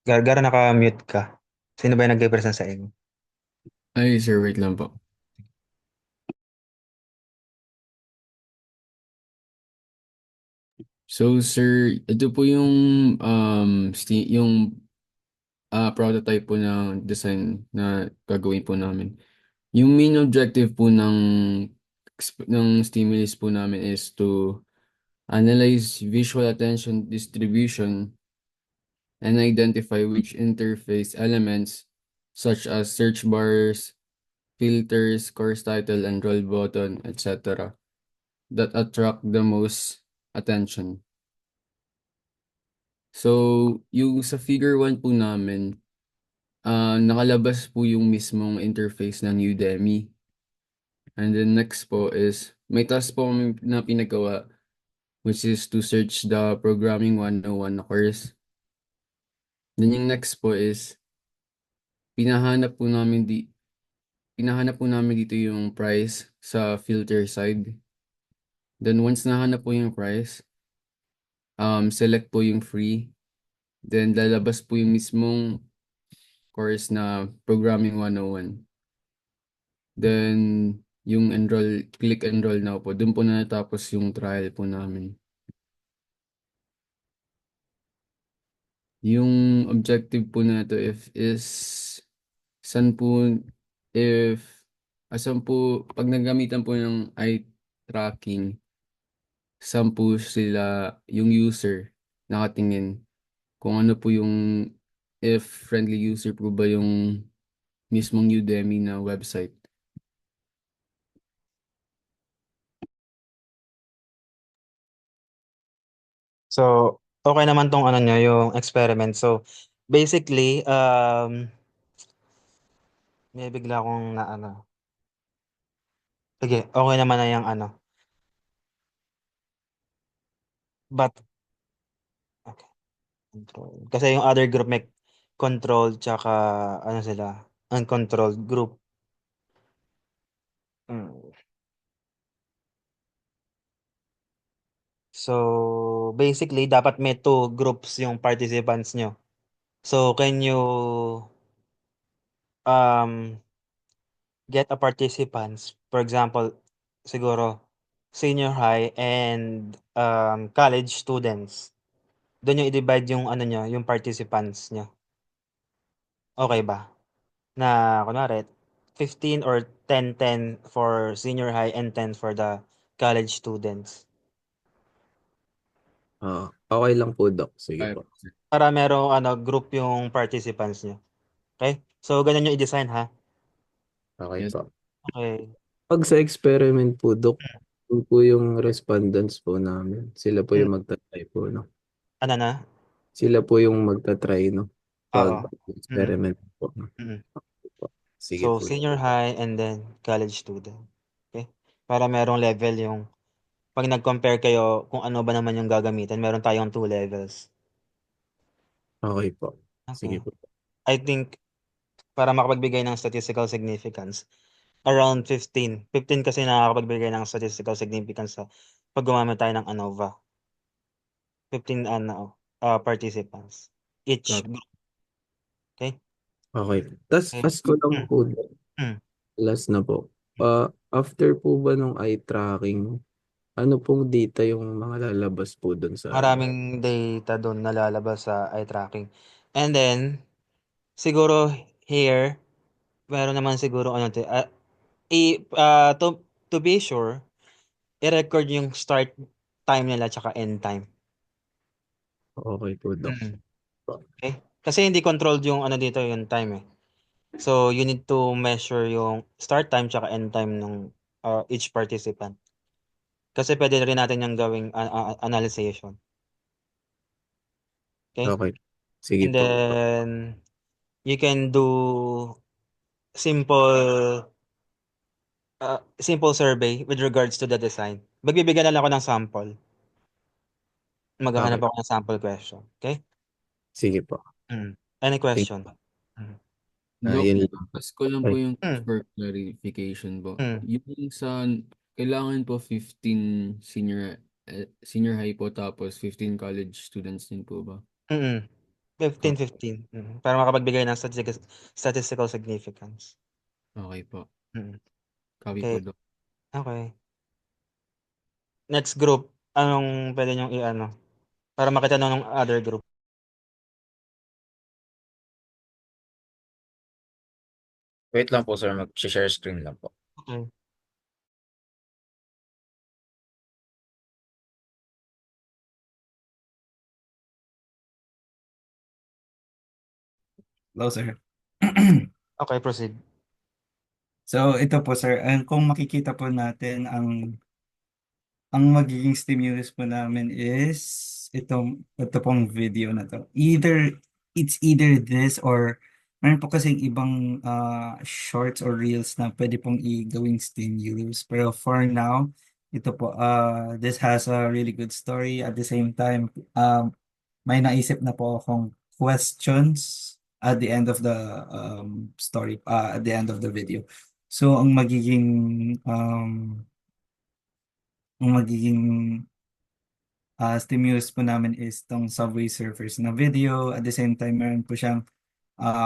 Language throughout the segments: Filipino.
Gargar, naka-mute ka. Sino ba yung nag-present sa inyo? Ay, sir, wait lang po. So, sir, ito po yung prototype po ng design na gagawin po namin. Yung main objective po ng stimulus po namin is to analyze visual attention distribution and identify which interface elements such as search bars, filters, course title, and roll button, etc. that attract the most attention. So, yung sa figure 1 po namin, nakalabas po yung mismong interface ng Udemy. And then next po is, may task po kami na pinagawa, which is to search the Programming 101 na course. Then yung next po is, pinahanap po namin di, pinahanap po namin dito yung price sa filter side. Then once nahanap po yung price, select po yung free. Then lalabas po yung mismong course na Programming 101. Then, yung click enroll now po. Doon po na natapos yung trial po namin. Yung objective po na to saan po, if, asan po, pag naggamitan po ng eye tracking, saan po sila, yung user, nakatingin. Kung ano po yung, if friendly user po ba yung mismong Udemy na website. So, okay naman tong ano nyo, yung experiment. So, basically, may bigla akong na ano. Sige, okay naman na yung ano. But, okay, control. Kasi yung other group may control, tsaka, ano sila, uncontrolled group. Mm. So, basically, dapat may two groups yung participants nyo. So, can you um get a participants, for example, siguro senior high and college students. Doon yung i-divide yung ano nyo, yung participants nyo. Okay ba? Na kunwari 15 or 10-10 for senior high and 10 for the college students. Okay lang po, Doc. Sige Ay, po. Para merong ano group yung participants nyo. Okay? So ganun yung i-design ha. Okay yes. po. Okay. Pag sa experiment po, Doc, yun po yung respondents po namin. Sila po Mm, yung magta-try po, no? ano na? Sila po yung magta-try, no? Pag Oo. Mm, experiment po. No? mm. Sige So po. senior high and then college student. Okay? Para merong level yung pag nag-compare kayo kung ano ba naman yung gagamitin, meron tayong two levels. Okay po. Sige Okay. po. I think para makapagbigay ng statistical significance, around 15. 15 kasi nakakapagbigay ng statistical significance sa pag gumamit tayo ng ANOVA. 15 ano, participants. Each Copy. group. Okay? Okay. Tapos, Okay. ask ko lang Mm, po, Doc. mm. Last na po. After po ba nung eye tracking, ano pong data yung mga lalabas po doon sa ano? Maraming data doon nalalabas sa eye tracking. And then, siguro here, meron naman siguro ano, to be sure, i-record yung start time nila tsaka end time. Okay po, Doc. Mm. Okay? Kasi hindi controlled yung ano dito, yung time eh. So, you need to measure yung start time tsaka end time ng each participant. Kasi pwede rin natin yung gawing analyzation. Okay? Okay. Sige And po. then, you can do simple simple survey with regards to the design. Magbibigyan na lang ako ng sample. Maghahanap Okay. ako ng sample question. Okay? Sige po. Any Thank question? Mm. Dok, Yun lang. ask ko lang po Ay, yung Mm. for clarification po. Mm. Yung sa, kailangan po 15 senior high po tapos 15 college students din po ba? Mm. 15, Opo. 15. Para makapagbigay ng statistical significance. Okay po. Mm. Copy po, Okay, Dok. okay. Next group, anong pwede niyong i-ano, para makita nung other group? Wait lang po sir, mag-share screen lang po. Okay. Hello, sir. Okay, proceed. So, ito po, sir. Kung makikita po natin, ang magiging stimulus po namin is ito pong video na to. It's either this or meron po kasing ibang shorts or reels na pwede pong gawing stimulus. Pero for now, ito po, this has a really good story. At the same time, may naisip na po akong questions at the end of the story, at the end of the video. So, ang magiging stimulus po namin is tong Subway Surfers na video. At the same time, meron po siyang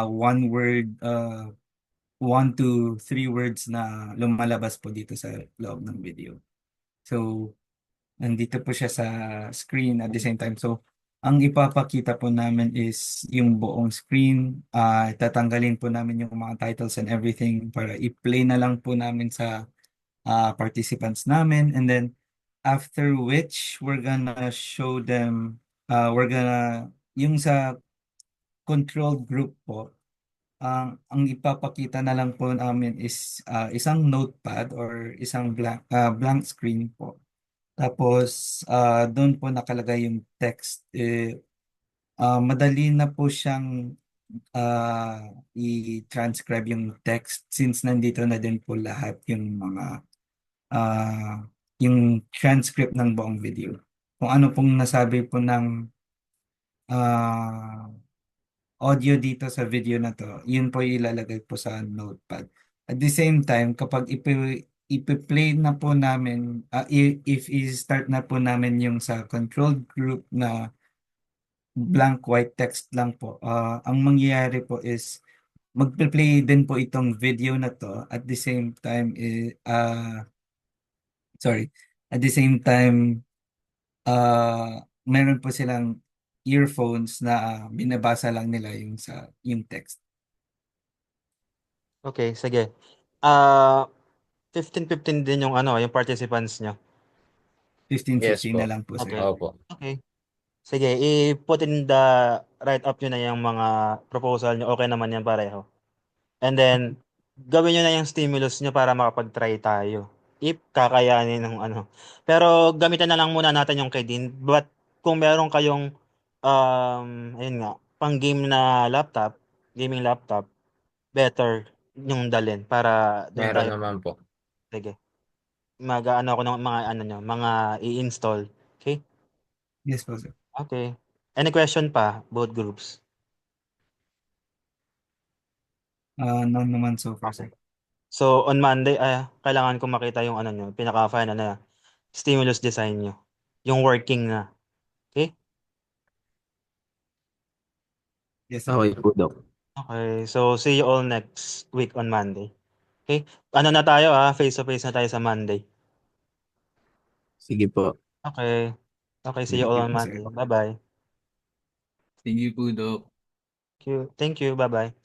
one word, 1 to 3 words na lumalabas po dito sa loob ng video. So, nandito po siya sa screen at the same time. So, ang ipapakita po namin is yung buong screen. Tatanggalin po namin yung mga titles and everything para i-play na lang po namin sa participants namin. And then, after which, we're gonna show them, yung sa controlled group po, ang ipapakita na lang po namin is isang notepad or isang blank screen po. Tapos, doon po nakalagay yung text. Madali na po siyang i-transcribe yung text since nandito na din po lahat yung mga yung transcript ng buong video. Kung ano pong nasabi po ng ah, audio dito sa video na to, yun po yung ilalagay po sa notepad. At the same time, kapag ipi-play na po namin, if i-start na po namin yung sa controlled group na blank white text lang po, ang mangyayari po is magpe-play din po itong video na to at the same time, sorry, at the same time, meron po silang earphones na binabasa lang nila yung text. Okay, sige. Ah, 15-15 din yung ano, yung participants niyo. 15-15 po. na lang po, sir. Okay. Opo. Okay. Sige, i-put in the write-up nyo na yung mga proposal nyo. Okay naman yan pareho. And then, gawin nyo na yung stimulus nyo para makapag-try tayo. If kakayanin ng ano. Pero gamitan na lang muna natin yung kay Dean. But kung meron kayong, ayun nga, pang game na laptop, gaming laptop, better yung dalhin para doon Meron tayo. naman po. Sige. Mag-ano ako ng mga ano nyo, mga i-install. Okay? Yes po, sir. Okay. Any question pa, both groups? None naman so far, sir. So, on Monday, kailangan ko makita yung ano nyo, pinaka-final na stimulus design nyo. Yung working na. Okay? Yes, sir. Okay po, Doc. Okay. So, see you all next week on Monday. Okay? Ano na tayo face to face na tayo sa Monday. Sige po. Okay. Okay, see you Thank all you on po, sir. Monday. Bye-bye. Thank you po, Dok. Thank you. Bye-bye.